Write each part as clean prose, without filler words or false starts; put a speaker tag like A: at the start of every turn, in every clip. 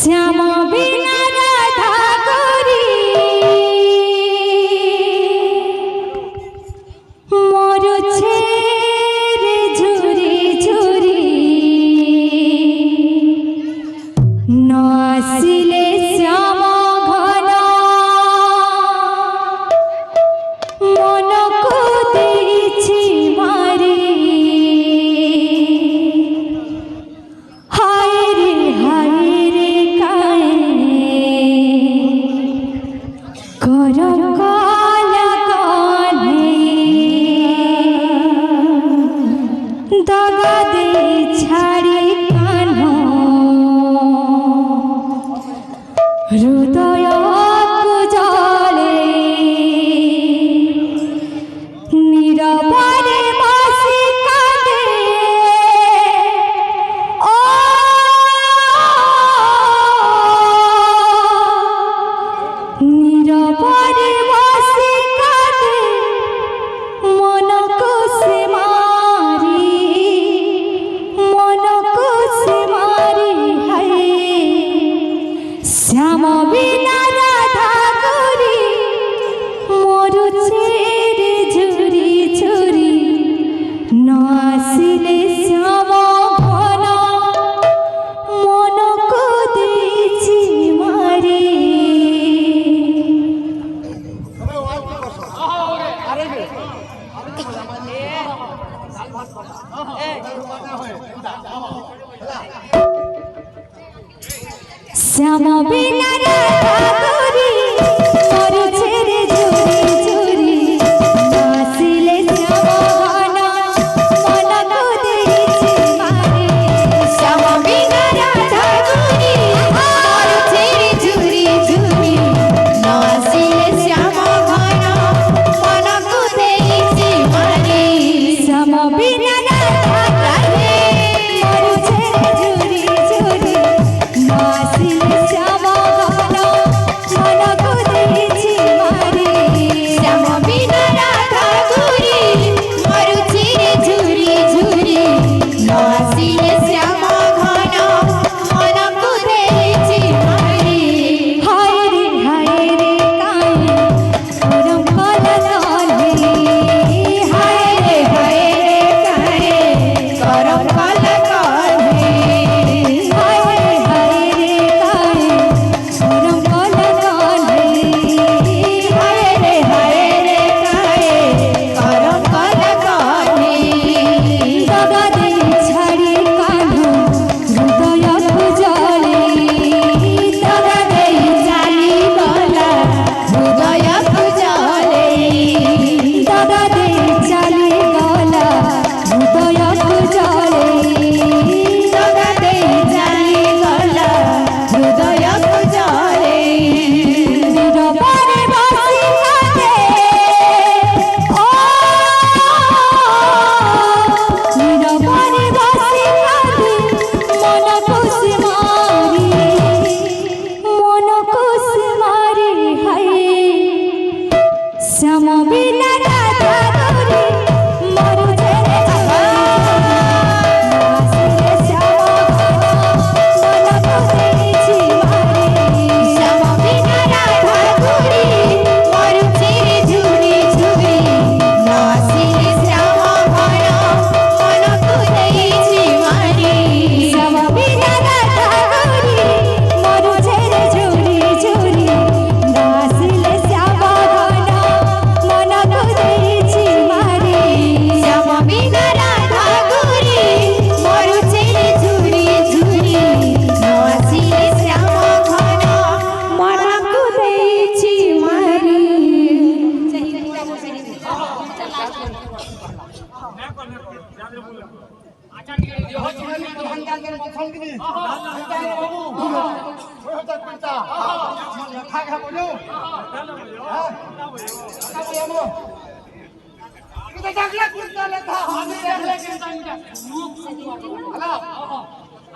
A: শ্যামা বিনা রাধা করি মরছে রে ঝুরি ঝুরি ন আসিলে শ্যামা ঘন মনকু দিছি মারি হায় রে কায়ে কর কালা কালে দাগা দে ছাড়ি কান হৃদয় জলে নীরবরে বসি কাঁদে ও নীরবরে বসি কাঁদে মনকু সে মারি হায় শ্যামা বিনা রাধা করি মরুছে রে ঝুরি ঝুরি ন আসিলে শ্যামা ঘন মনকু দিছি মারি। শ্যামা বিনা রাধা করি মরুছে রে ঝুরি ঝুরি ন আসিলে শ্যামা ঘন মনকু দিছি মারি। শ্যামা বিনা রাধা করি মরুছে রে ঝুরি ঝুরি ন আসিলে শ্যামা ঘন মনকু দিছি মারি। শ্যামা বিনা রাধা করি মরুছে রে ঝুরি ঝুরি ন আসিলে শ্যামা ঘন মনকু দিছি মারি। শ্যামা বিনা রাধা করি মরুছে রে ঝুরি ঝুরি ন আসিলে শ্যামা ঘন মনকু দিছি মারি। হায় রে কায়ে করম কলা কালে হায় রে কায়ে করম কলা কালে হায় রে কায়ে করম কলা কালে হায় রে কায়ে করম কলা কালে দাগা দে ছাড়ি কান হৃদয় জলে দাগা দে চালি গলা হৃদয় জলে দাগা দে চালি গলা হৃদয় জলে দাগা দে চালি গলা হৃদয় জলে নীরবরে বসি কাঁদে ও নীরবরে বসি কাঁদে মনকু সে মারি হায় শ্যামা বিনা রাধা করি মরুছে রে ঝুরি আসিলে শ্যামা মনকু দিছি মারি। শ্যামা বিনা রাধা করি মরুছে রে ঝুরি ঝুরি ন আসিলে শ্যামা ঘন মনকু দিছি মারি। শ্যামা বিনা রাধা করি মরুছে রে ঝুরি ঝুরি ন আসিলে শ্যামা ঘন মনকু দিছি মারি। শ্যামা বিনা রাধা করি মরুছে রে ঝুরি ঝুরি ন আসিলে শ্যামা ঘন মনকু দিছি মারি।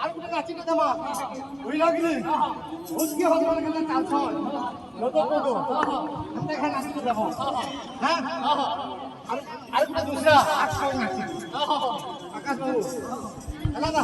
B: আর কোটা নাচি কথা মা ওই লাগলি ওসকে হল মানে কেন কালছ নত কোগো আমরা এখানে নাচি দেব হ্যাঁ আর কোটা দুসরা আট খাও নাচি আকাশ বাবু এলা না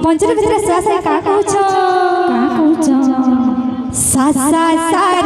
A: ପଞ୍ଚର ଭିତରେ ସା ସା କା କହୁଛ ସା ସା ସା